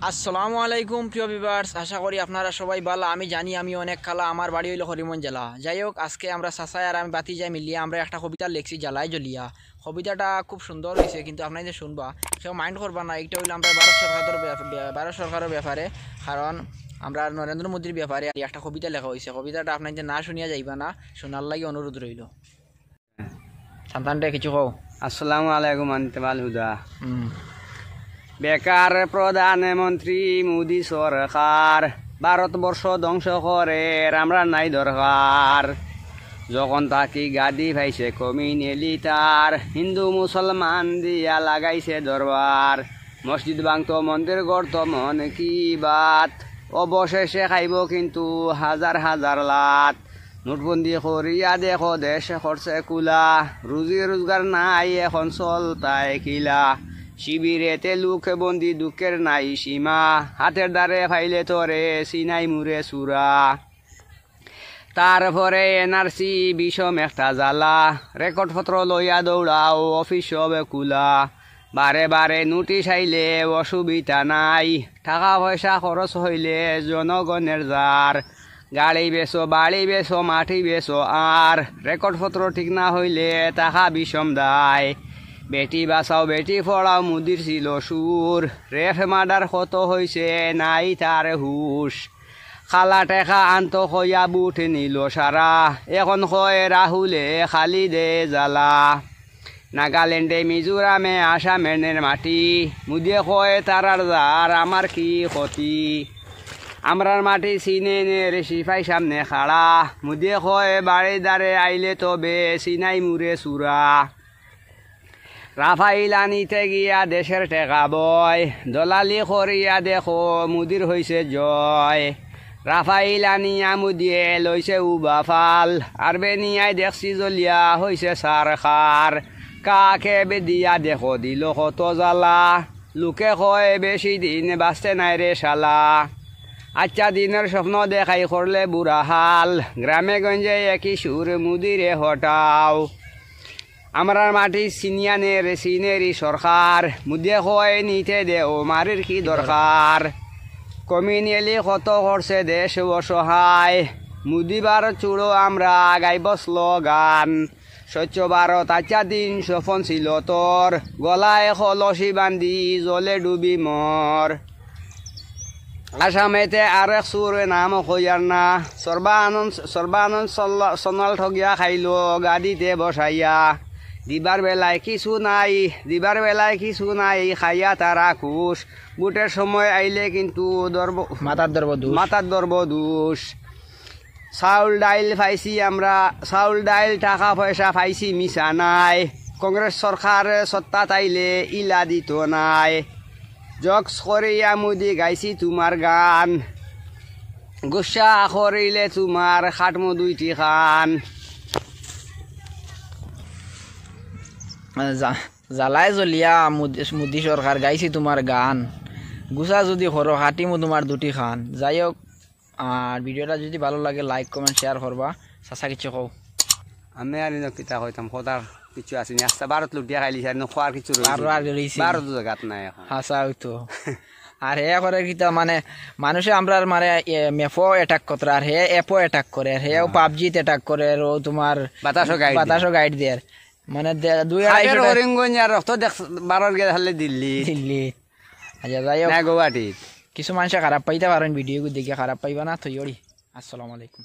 আসসালামু আলাইকুম প্রিয় ভিউয়ার্স, আশা করি আপনারা সবাই ভালো। আমি জানি আমি অনেক খালা, আমার বাড়ি হইল হরিমন জেলা। যাই হোক, আজকে আমরা চাচাই আর আমি বাতি যাই মিলিয়ে আমরা একটা কবিতা লিখছি জ্বালাই জ্বলিয়া। কবিতাটা খুব সুন্দর হয়েছে, কিন্তু আপনাদের শুনবা কেউ মাইন্ড করবা না। এটা হইলো আমরা ভারত সরকারের ব্যাপারে, কারণ আমরা নরেন্দ্র মোদীর ব্যাপারে একটা কবিতা লেখা হয়েছে। কবিতাটা আপনাদের না শুনিয়া যাইবা না, শোনার লাগে অনুরোধ রইল। সন্তানটা কিছু কও। আসসালামু আলাইকুম আন্তেমাল হুদা। বেকার প্রধানমন্ত্রী মোদী সরকার ভারতবর্ষ ধ্বংস করে আমরা নাই দরকার। যখন তাকি গাদি ভাইছে কমিনেলি তার হিন্দু মুসলমান দিয়া লাগাইছে দরবার। মসজিদ ভাঙত মন্দির গড়ত মন কি বাত, অবশেষে খাইব কিন্তু হাজার হাজার লাত। নোটবন্দি করিয়া দেখো দেশ করছে কুলা, রুজি রোজগার নাই এখন চলতায় কিলা। শিবিরেতে লোক বন্দি দুঃখের নাই সীমা, হাতের দ্বারে ফাইলে তোরে সিনাই মুরে সুরা। তারপরে এনআরসি বিষম একটা জ্বালা, রেকর্ড পত্র লইয়া দৌড়াও অফিস সবে কুলা। বারে বারে নোটিশ আইলে অসুবিধা নাই, টাকা পয়সা খরচ হইলে জনগণের যার। গাড়ি বেচো বাড়ি বেচো মাটি বেচো, আর রেকর্ড পত্র ঠিক না হইলে টাকা বিষম দায়। বেটি বাঁচাও বেটি পড়াও মুদির ছিল সুর, রেফ মার্ডার কত হইছে নাই তার হুশ। খালা টেকা আন্ত হইয়া বুট নিল সারা, এখন কয় রাহুলে খালি দে জ্বালা। নাগাল্যান্ডে মিজোরামে আসামের মাটি, মুদিয়ে কয় তারার যার আমার কি ক্ষতি। আমরার মাটি চিনে নে সিপাই সামনে খাড়া, মুদিয়ে কয় বাড়ি দাঁড়ে আইলে তবে চিনাই মুরে চূড়া। রাফাইল আনিতে গিয়া দেশের টেকা বয়, দলালি করিয়া দেখো মুদির হইছে জয়। রাফাইল আনিয়া মুদিয়ে লইছে উবাফাল, আর বেনিয়াই দেখছি জ্বলিয়া হইছে সার খার। কাকে বেদিয়া দেখো দিল কত জ্বালা, লোকে কয় বেশি দিন বাঁচতে নাই রে শালা। আচ্ছা দিনের স্বপ্ন দেখাই করলে বুড়া হাল, গ্রামে গঞ্জে একই সুর মুদিরে হটাও। আমরার মাটি সিনিয়ানের সিনেরি সরকার, মুদিয়ে কয় নিতে দেও মারির কি দরকার। কমিউনিয়ালি কত করছে দেশ অসহায়, মুদিবার চুড়ো আমরা গাইব স্লোগান। স্বচ্ছ ভারত আচ্ছা দিন সফন ছিল তোর, গলায় কলসি বান্ধি জলে ডুবি মর। আসামেতে আর এক সুর নাম কইয়ার না, সর্বানন্দ সোনাল ঠগিয়া খাইলো গাড়িতে বসাইয়া। দিবার বেলায় কিছু নাই খাইয়া তারা খুশ, বুটের সময় আইলে কিন্তু মাথার দর্ব দুষ। চাউল ডাইল পাইছি আমরা, চাউল ডাইল টাকা পয়সা পাইছি মিশা নাই। কংগ্রেস সরকার সত্তা তাইলে ইলা দিত নাই। জক্স করিয়া মুদি গাইছি তোমার গান, গুসা করিলে তোমার খাটমো দুইটি খান। জ্বালাই জ্বলিয়া মোদী সরকার গাইছি তোমার গান, গুছা যদি করো হাটিমু তোমার দুটি খান। যাই হোক, আর ভিডিওটা যদি ভালো লাগে লাইক কমেন্ট শেয়ার করবা। চাচা কিছু কও। আমি আর কিতা কইতাম, খোদার কিছু আসেনি। আস্তা ভারত লুটিয়া খাইলি খোয়ার কিছু ভারত জায়গাত নাই এখন। হাসা হইতো আর হে করে কিতা মানে মানুষে আমরা মানে মেপো অ্যাটাক করতে, আর হে এপো অ্যাটাক করে, আর হেও পাবজিতে অ্যাটাক করে, আর ও তোমার বাতাসও গাইড দেয়। মানে 2-2.5 দিল্লি। আচ্ছা যাই হোক, গুয়াহাটি কিছু মানুষ খারাপ পাইতে পারেন, ভিডিও দেখে খারাপ পাইবা না। তো আসসালামু আলাইকুম।